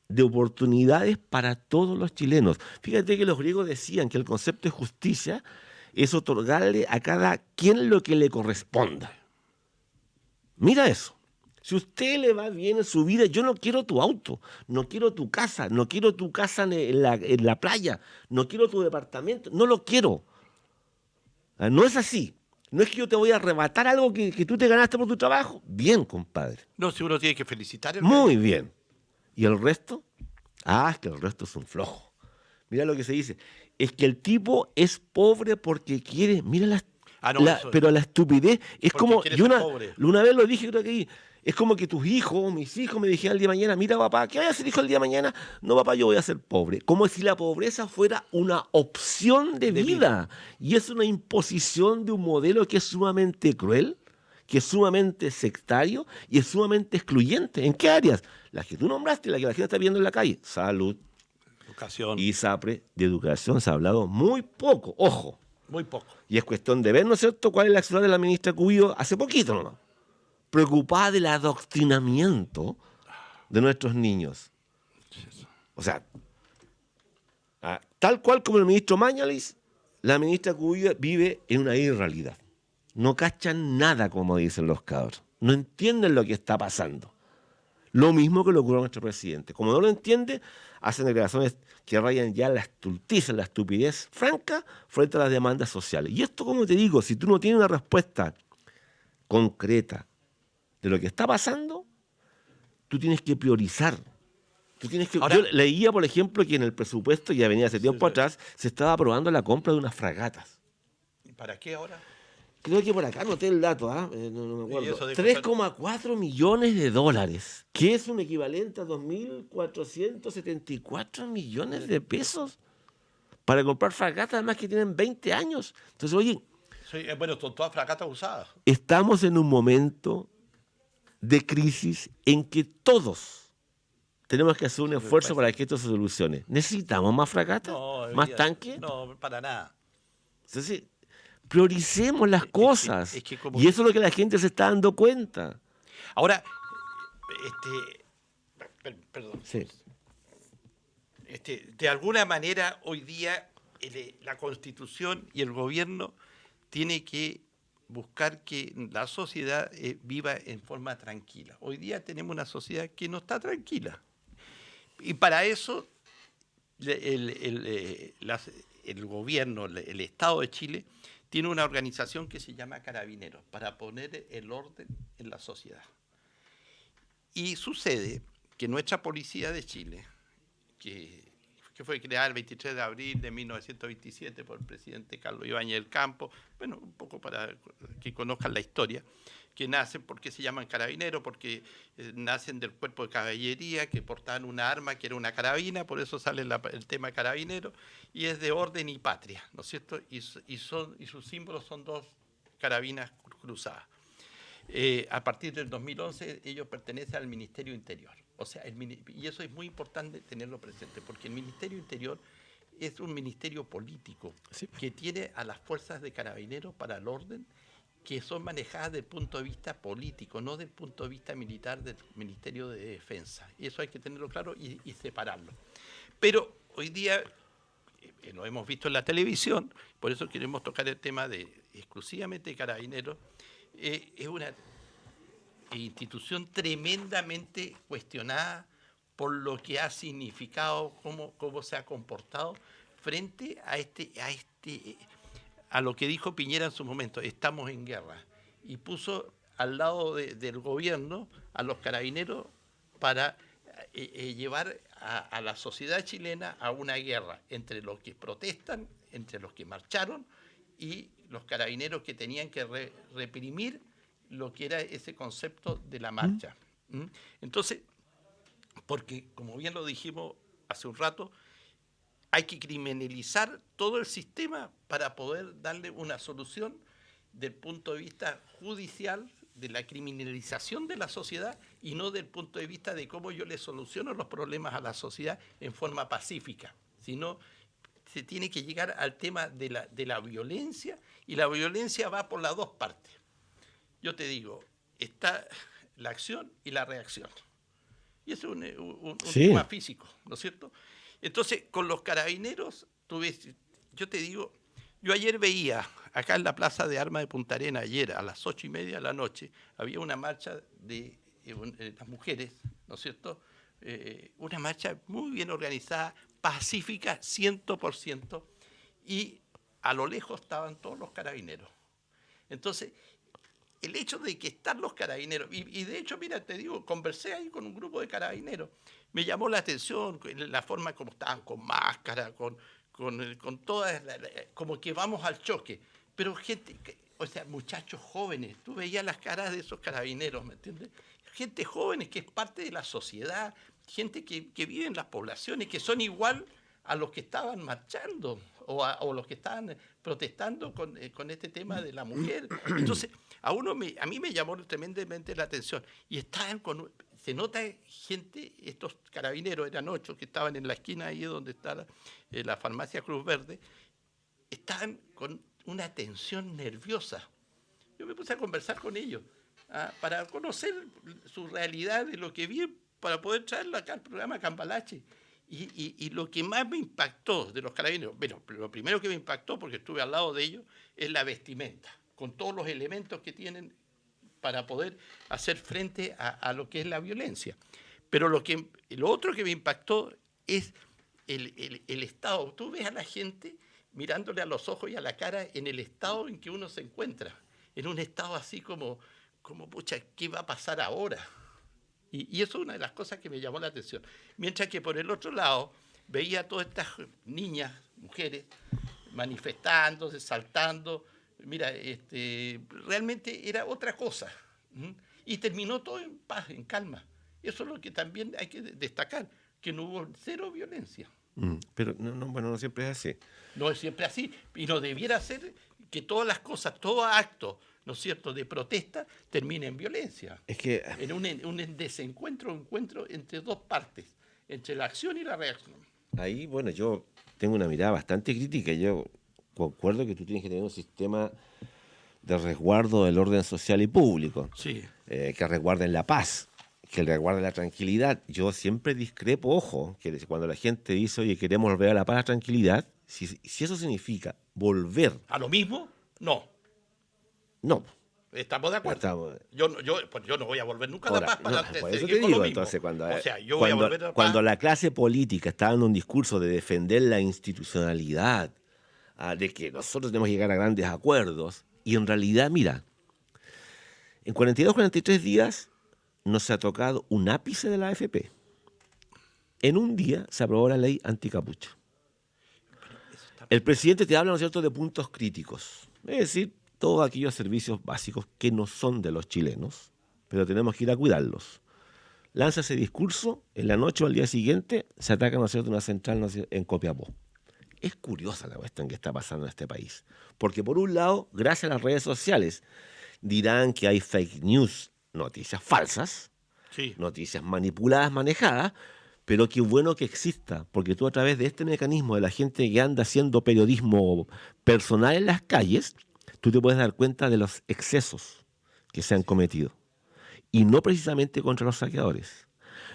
de oportunidades para todos los chilenos. Fíjate que los griegos decían que el concepto de justicia es otorgarle a cada quien lo que le corresponda. Mira eso. Si a usted le va bien en su vida, yo no quiero tu auto, no quiero tu casa, no quiero tu casa en la playa, no quiero tu departamento, no lo quiero. No es así. No es que yo te voy a arrebatar algo que tú te ganaste por tu trabajo. Bien, compadre. No, si uno tiene que felicitar. Muy bien. ¿Y el resto? Ah, es que el resto es un flojo. Mira lo que se dice. Es que el tipo es pobre porque quiere. Mira pero la estupidez es como. Yo una vez lo dije, creo que ahí. Es como que tus hijos, mis hijos, me dijeran el día de mañana: mira, papá, ¿qué vaya a hacer hijo el día de mañana? No, papá, yo voy a ser pobre. Como si la pobreza fuera una opción de vida. Y es una imposición de un modelo que es sumamente cruel, que es sumamente sectario y es sumamente excluyente. ¿En qué áreas? Las que tú nombraste, las que la gente está viendo en la calle. Salud, educación. Y SAPRE, de educación se ha hablado muy poco, ojo. Muy poco. Y es cuestión de ver, ¿no es cierto?, cuál es la acción de la ministra Cubillo hace poquito nomás. Preocupada del adoctrinamiento de nuestros niños. O sea, Tal cual como el ministro Mañalich, la ministra Cubillos vive en una irrealidad. No cachan nada, como dicen los cabros. No entienden lo que está pasando. Lo mismo que le ocurrió a nuestro presidente. Como no lo entiende, hacen declaraciones que rayan ya la estulticia, la estupidez franca frente a las demandas sociales. Y esto, como te digo, si tú no tienes una respuesta concreta de lo que está pasando, tú tienes que priorizar. Ahora, Yo leía, por ejemplo, que en el presupuesto, ya venía hace tiempo sí. atrás, se estaba aprobando la compra de unas fragatas. ¿Para qué ahora? Creo que por acá noté el dato, no me Y acuerdo. eso de 3,4 millones de dólares, que es un equivalente a 2.474 millones de pesos para comprar fragatas, además que tienen 20 años. Entonces, oye, Sí, bueno, son todas fragatas usadas. estamos en un momento de crisis en que todos tenemos que hacer un esfuerzo para que esto se solucione. ¿Necesitamos más fragatas? No, ¿Más tanques? no, para nada. Entonces, prioricemos las cosas. Es que como Y eso es lo que la gente se está dando cuenta. ahora, perdón. Sí. De alguna manera hoy día la Constitución y el gobierno tiene que buscar que la sociedad viva en forma tranquila. Hoy día tenemos una sociedad que no está tranquila. Y para eso el gobierno, el Estado de Chile, tiene una organización que se llama Carabineros, para poner el orden en la sociedad. Y sucede que nuestra policía de Chile, que fue creada el 23 de abril de 1927 por el presidente Carlos Ibáñez del Campo, bueno, un poco para que conozcan la historia, que nacen, porque se llaman carabineros, porque nacen del cuerpo de caballería, que portaban una arma que era una carabina, por eso sale el tema carabinero, y es de orden y patria, ¿no es cierto? Y sus símbolos son dos carabinas cruzadas. A partir del 2011 ellos pertenecen al Ministerio Interior. O sea, y eso es muy importante tenerlo presente, porque el Ministerio Interior es un ministerio político que tiene a las fuerzas de carabineros para el orden, que son manejadas desde el punto de vista político, no desde el punto de vista militar del Ministerio de Defensa. Y eso hay que tenerlo claro y separarlo. Pero hoy día, lo hemos visto en la televisión, por eso queremos tocar el tema de exclusivamente carabineros, es una institución tremendamente cuestionada por lo que ha significado, cómo se ha comportado frente a lo que dijo Piñera en su momento: estamos en guerra, y puso al lado del gobierno a los carabineros para llevar a la sociedad chilena a una guerra entre los que protestan, entre los que marcharon, y los carabineros que tenían que reprimir lo que era ese concepto de la marcha. Entonces, porque, como bien lo dijimos hace un rato, hay que criminalizar todo el sistema para poder darle una solución del punto de vista judicial, de la criminalización de la sociedad, y no del punto de vista de cómo yo le soluciono los problemas a la sociedad en forma pacífica, sino se tiene que llegar al tema de la violencia, y la violencia va por las dos partes. Yo te digo, está la acción y la reacción. Y eso es un tema físico, ¿no es cierto? Entonces, con los carabineros, yo te digo, yo ayer veía, acá en la Plaza de Armas de Punta Arenas, ayer a las 8:30 de la noche, había una marcha de las mujeres, ¿no es cierto? Una marcha muy bien organizada, pacífica, 100%, y a lo lejos estaban todos los carabineros. Entonces, el hecho de que están los carabineros, y de hecho, mira, te digo, conversé ahí con un grupo de carabineros, me llamó la atención la forma como estaban, con máscara, con todas, como que vamos al choque, pero gente, o sea, muchachos jóvenes, tú veías las caras de esos carabineros, ¿me entiendes? Gente joven que es parte de la sociedad, gente que vive en las poblaciones, que son igual a los que estaban marchando o los que estaban protestando con este tema de la mujer. Entonces, a mí me llamó tremendamente la atención. Y se nota gente, estos carabineros, eran 8 que estaban en la esquina ahí donde está la farmacia Cruz Verde, estaban con una tensión nerviosa. Yo me puse a conversar con ellos para conocer su realidad de lo que vi, para poder traerlo acá al programa Cambalache. Y lo que más me impactó de los carabineros, bueno, lo primero que me impactó, porque estuve al lado de ellos, es la vestimenta, con todos los elementos que tienen para poder hacer frente a lo que es la violencia. Pero lo otro que me impactó es el estado. Tú ves a la gente mirándole a los ojos y a la cara en el estado en que uno se encuentra, en un estado así como pucha, ¿qué va a pasar ahora? Y eso es una de las cosas que me llamó la atención. Mientras que por el otro lado veía a todas estas niñas, mujeres, manifestándose, saltando. Mira, realmente era otra cosa. ¿Mm? Y terminó todo en paz, en calma. Eso es lo que también hay que destacar, que no hubo cero violencia. Pero bueno, no siempre es así. No es siempre así, y no debiera ser que todas las cosas, todo acto, ¿no es cierto?, de protesta termine en violencia. Es que En un desencuentro, encuentro entre dos partes, entre la acción y la reacción. ahí, bueno, yo tengo una mirada bastante crítica. Yo concuerdo que tú tienes que tener un sistema de resguardo del orden social y público, Sí. que resguarden la paz, que resguarden la tranquilidad. Yo siempre discrepo, ojo, que cuando la gente dice, oye, queremos volver a la paz, a la tranquilidad, si eso significa volver, ¿A lo mismo? No. no. Estamos de acuerdo. Estamos- Pues yo no voy a volver nunca a Ahora, la paz para por eso te seguir con lo digo, mismo. entonces, O sea, yo voy a volver a la cuando paz. la clase política está dando un discurso de defender la institucionalidad, de que nosotros tenemos que llegar a grandes acuerdos, y en realidad, mira, en 42, 43 días no se ha tocado un ápice de la AFP. En un día se aprobó la ley anticapucha. El presidente te habla, ¿no es cierto?, de puntos críticos. Es decir, todos aquellos servicios básicos que no son de los chilenos, pero tenemos que ir a cuidarlos. Lanza ese discurso, en la noche o al día siguiente se ataca, ¿no es cierto?, una central, ¿no es cierto?, en Copiapó. Es curiosa la cuestión que está pasando en este país. Porque por un lado, gracias a las redes sociales, dirán que hay fake news, noticias falsas, Sí. noticias manipuladas, manejadas, pero qué bueno que exista, porque tú a través de este mecanismo de la gente que anda haciendo periodismo personal en las calles, tú te puedes dar cuenta de los excesos que se han cometido. Y no precisamente contra los saqueadores,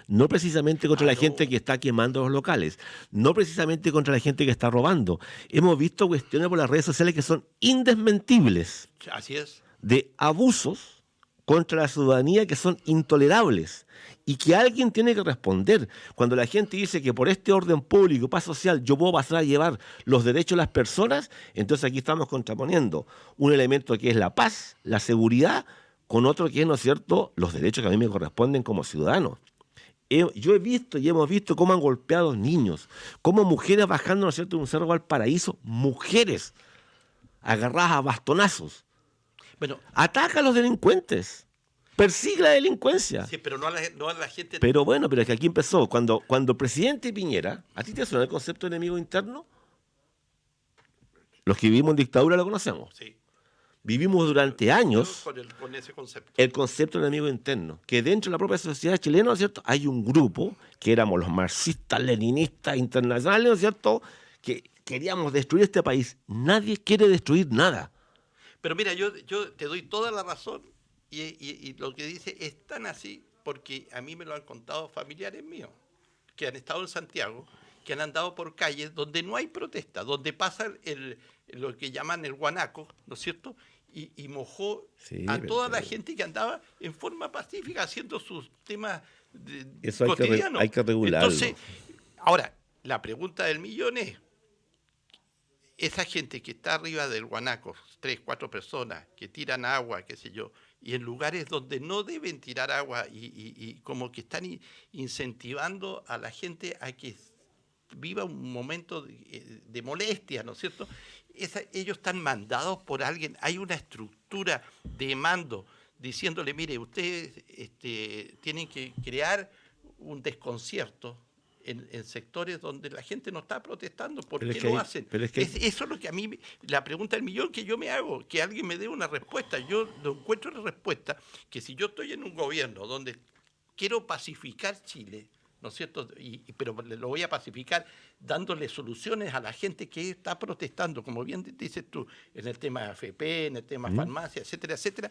no precisamente contra la No. gente que está quemando los locales, no precisamente contra la gente que está robando. Hemos visto cuestiones por las redes sociales que son indesmentibles Así es. de abusos contra la ciudadanía que son intolerables y que alguien tiene que responder. Cuando la gente dice que por este orden público, paz social, yo puedo pasar a llevar los derechos de las personas, entonces aquí estamos contraponiendo un elemento que es la paz, la seguridad, con otro que es, ¿no es cierto?, los derechos que a mí me corresponden como ciudadano. Yo he visto y hemos visto cómo han golpeado niños, cómo mujeres bajando, ¿no es cierto?, de un cerro al paraíso, mujeres agarradas a bastonazos. Bueno, Ataca a los delincuentes, persigue la delincuencia. sí, pero no a la gente. Pero bueno, pero es que aquí empezó, cuando el presidente Piñera, ¿a ti te suena el concepto de enemigo interno? Los que vivimos en dictadura lo conocemos. Sí. Vivimos durante años Con ese concepto. el concepto de enemigo interno, que dentro de la propia sociedad chilena, ¿no es cierto?, hay un grupo, que éramos los marxistas, leninistas, internacionales, ¿no es cierto?, que queríamos destruir este país. Nadie quiere destruir nada. Pero mira, yo te doy toda la razón y lo que dice es tan así porque a mí me lo han contado familiares míos que han estado en Santiago, que han andado por calles donde no hay protesta, donde pasa lo que llaman el guanaco, ¿no es cierto?, y mojó Sí, a pero toda la gente que andaba en forma pacífica haciendo sus temas eso cotidianos. hay que regularlo. Entonces, ahora, la pregunta del millón es, esa gente que está arriba del guanaco, 3, 4 personas, que tiran agua, qué sé yo, y en lugares donde no deben tirar agua y como que están incentivando a la gente a que viva un momento de molestia, ¿no es cierto? Ellos están mandados por alguien, hay una estructura de mando diciéndole, mire, ustedes tienen que crear un desconcierto en sectores donde la gente no está protestando. ¿Por qué lo hacen? Eso es lo que a mí, la pregunta del millón que yo me hago, que alguien me dé una respuesta. Yo no encuentro la respuesta, que si yo estoy en un gobierno donde quiero pacificar Chile, ¿no es cierto?, pero lo voy a pacificar dándole soluciones a la gente que está protestando, como bien dices tú, en el tema AFP, en el tema farmacia, etcétera, etcétera,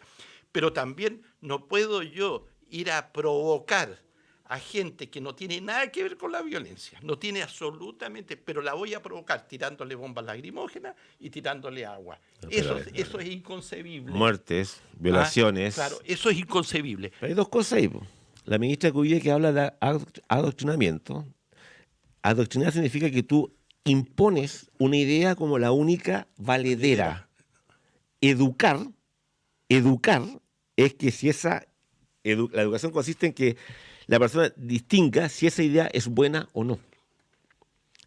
pero también no puedo yo ir a provocar a gente que no tiene nada que ver con la violencia, no tiene absolutamente, pero la voy a provocar tirándole bombas lacrimógenas y tirándole agua. Eso es inconcebible. Muertes, violaciones. Claro, eso es inconcebible. Pero hay dos cosas ahí, po. La ministra Cuye que habla de adoctrinamiento. Adoctrinar significa que tú impones una idea como la única valedera. Educar es que si esa la educación consiste en que la persona distinga si esa idea es buena o no.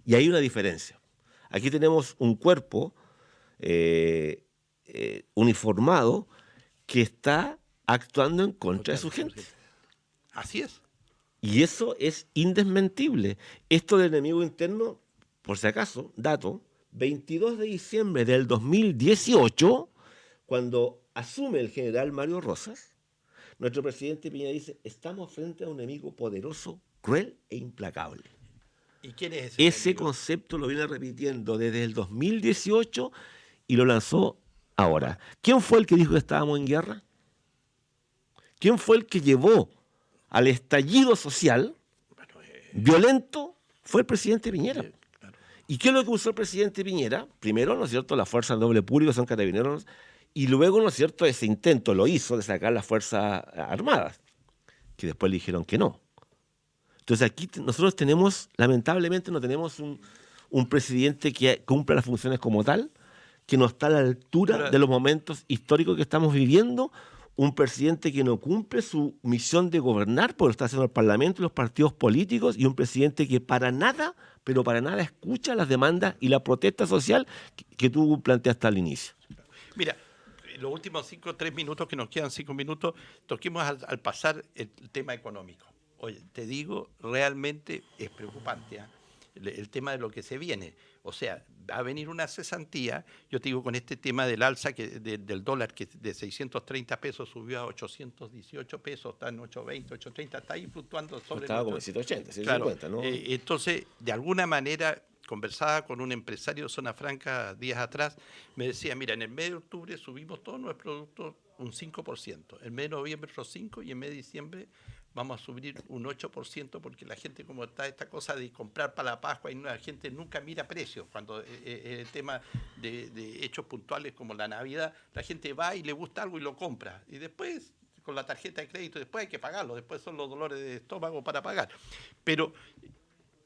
Y hay una diferencia. Aquí tenemos un cuerpo uniformado que está actuando en contra de su gente. Así es. Y eso es indesmentible. Esto del enemigo interno, por si acaso, dato, 22 de diciembre del 2018, cuando asume el general Mario Rosas, nuestro presidente Piñera dice, estamos frente a un enemigo poderoso, cruel e implacable. ¿Y quién es ese Ese enemigo? concepto lo viene repitiendo desde el 2018 y lo lanzó ahora. ¿Quién fue el que dijo que estábamos en guerra? ¿Quién fue el que llevó al estallido social violento? Fue el presidente Piñera. Claro. ¿Y qué es lo que usó el presidente Piñera? Primero, ¿no es cierto?, las fuerzas de doble público, son carabineros, y luego, ¿no es cierto?, ese intento lo hizo de sacar las fuerzas armadas, que después le dijeron que no. Entonces aquí nosotros tenemos, lamentablemente, no tenemos un presidente que cumpla las funciones como tal, que no está a la altura de los momentos históricos que estamos viviendo, un presidente que no cumple su misión de gobernar, porque lo está haciendo el Parlamento y los partidos políticos, y un presidente que para nada, pero para nada escucha las demandas y la protesta social que tú planteaste al inicio. Mira, los últimos 3 minutos, que nos quedan 5 minutos, toquemos al pasar el tema económico. Oye, te digo, realmente es preocupante, ¿eh? El tema de lo que se viene. O sea, va a venir una cesantía, yo te digo, con este tema del alza del dólar, que de 630 pesos subió a 818 pesos, está en 820, 830, está ahí fluctuando sobre... Estaba como en 180, 150, claro, ¿no? Entonces, de alguna manera, conversaba con un empresario de Zona Franca días atrás, me decía, mira, en el mes de octubre subimos todos nuestros productos un 5%, en mes de noviembre otro 5% y en mes de diciembre vamos a subir un 8%, porque la gente, como está esta cosa de comprar para la Pascua, y la gente nunca mira precios. Cuando el tema de hechos puntuales como la Navidad, la gente va y le gusta algo y lo compra. Y después, con la tarjeta de crédito, después hay que pagarlo, después son los dolores de estómago para pagar. Pero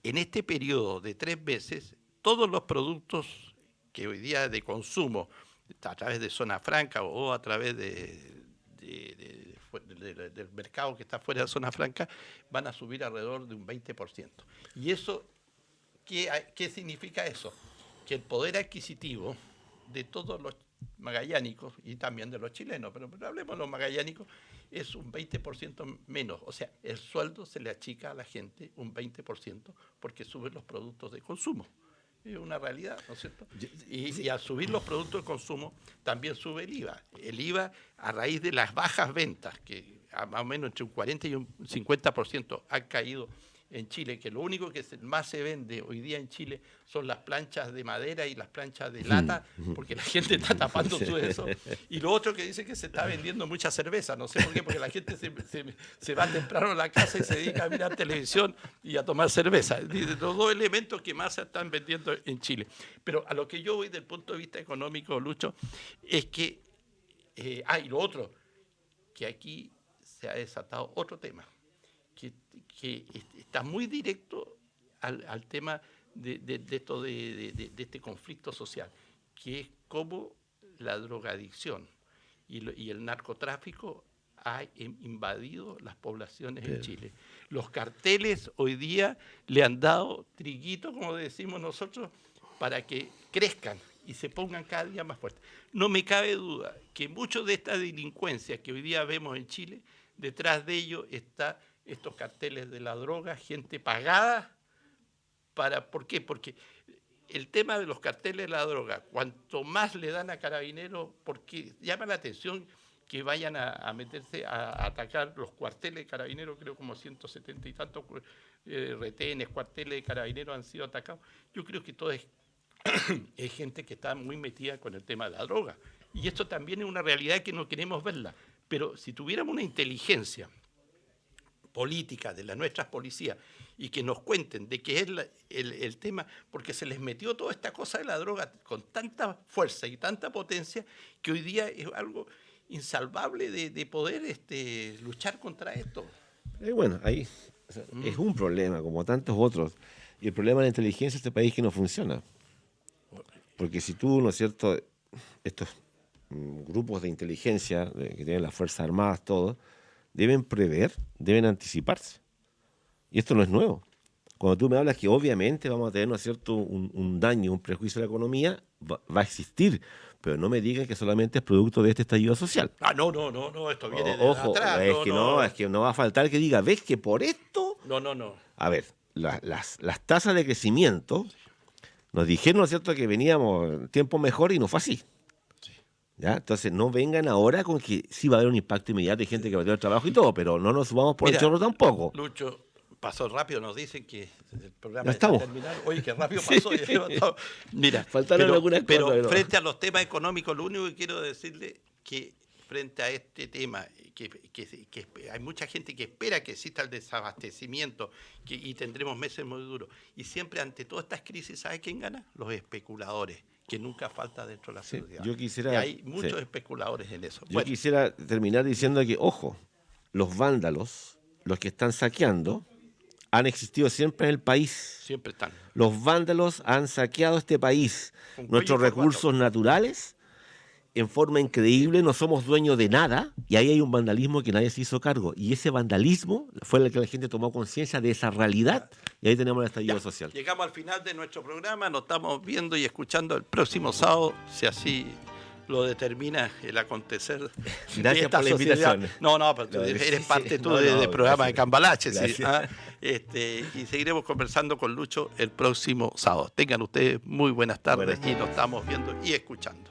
en este periodo de 3 meses, todos los productos que hoy día de consumo, a través de Zona Franca o a través del mercado que está fuera de Zona Franca, van a subir alrededor de un 20%. ¿Y eso qué significa eso? Que el poder adquisitivo de todos los magallánicos y también de los chilenos, pero hablemos de los magallánicos, es un 20% menos. O sea, el sueldo se le achica a la gente un 20% porque suben los productos de consumo. Es una realidad, ¿no es cierto? Y al subir los productos de consumo, también sube el IVA. El IVA, a raíz de las bajas ventas, que más o menos entre un 40 y un 50% han caído en Chile, que lo único que más se vende hoy día en Chile son las planchas de madera y las planchas de lata, porque la gente está tapando todo eso. Y lo otro que dice que se está vendiendo mucha cerveza, no sé por qué, porque la gente se va temprano a la casa y se dedica a mirar televisión y a tomar cerveza. Los dos elementos que más se están vendiendo en Chile. Pero a lo que yo voy del punto de vista económico, Lucho, es que, y lo otro, que aquí se ha desatado otro tema, que está muy directo al tema de este conflicto social, que es cómo la drogadicción y el narcotráfico ha invadido las poblaciones en Chile. Los carteles hoy día le han dado triguito, como decimos nosotros, para que crezcan y se pongan cada día más fuertes. No me cabe duda que mucho de esta delincuencia que hoy día vemos en Chile, detrás de ello está estos carteles de la droga, gente pagada ¿por qué? Porque el tema de los carteles de la droga, cuanto más le dan a Carabineros, porque llama la atención que vayan a meterse a atacar los cuarteles de Carabineros, creo como 170 y tantos retenes, cuarteles de Carabineros han sido atacados. Yo creo que todo es gente que está muy metida con el tema de la droga. Y esto también es una realidad que no queremos verla. Pero si tuviéramos una inteligencia políticas, de nuestras policías, y que nos cuenten de qué es el tema, porque se les metió toda esta cosa de la droga con tanta fuerza y tanta potencia que hoy día es algo insalvable de poder luchar contra esto. Bueno, ahí es un problema, como tantos otros. Y el problema de la inteligencia de este país es que no funciona. Porque si tú, ¿no es cierto?, estos grupos de inteligencia que tienen las Fuerzas Armadas, todo, deben prever, deben anticiparse. Y esto no es nuevo. Cuando tú me hablas que obviamente vamos a tener, ¿no es cierto?, un daño, un prejuicio de la economía, va a existir. Pero no me digan que solamente es producto de este estallido social. No, esto viene de Ojo, atrás. es que no va a faltar que diga, ¿ves que por esto? No. A ver, las tasas de crecimiento nos dijeron, ¿no es cierto?, que veníamos en tiempo mejor y no fue así. Sí. ¿Ya? Entonces no vengan ahora con que sí va a haber un impacto inmediato, hay gente que va a tener trabajo y todo, pero no nos subamos por el chorro tampoco. Lucho, pasó rápido, nos dicen que el programa ya está estamos terminando. Oye, qué rápido pasó. Mira, faltaron algunas cosas. Pero frente a los temas económicos, lo único que quiero decirle que frente a este tema, que hay mucha gente que espera que exista el desabastecimiento y tendremos meses muy duros. Y siempre ante todas estas crisis, ¿sabe quién gana? Los especuladores, que nunca falta dentro de la sociedad. Y hay muchos especuladores en eso. Yo quisiera terminar diciendo que, ojo, los vándalos, los que están saqueando, han existido siempre en el país. Siempre están. Los vándalos han saqueado este país, nuestros recursos naturales, en forma increíble, no somos dueños de nada, y ahí hay un vandalismo que nadie se hizo cargo. Y ese vandalismo fue el que la gente tomó conciencia de esa realidad, y ahí tenemos el estallido social. Llegamos al final de nuestro programa, nos estamos viendo y escuchando el próximo sábado, si lo determina el acontecer. Gracias por la invitación. Pero eres parte tú del programa de Cambalache. ¿Sí? Y seguiremos conversando con Lucho el próximo sábado. Tengan ustedes muy buenas tardes y nos estamos viendo y escuchando.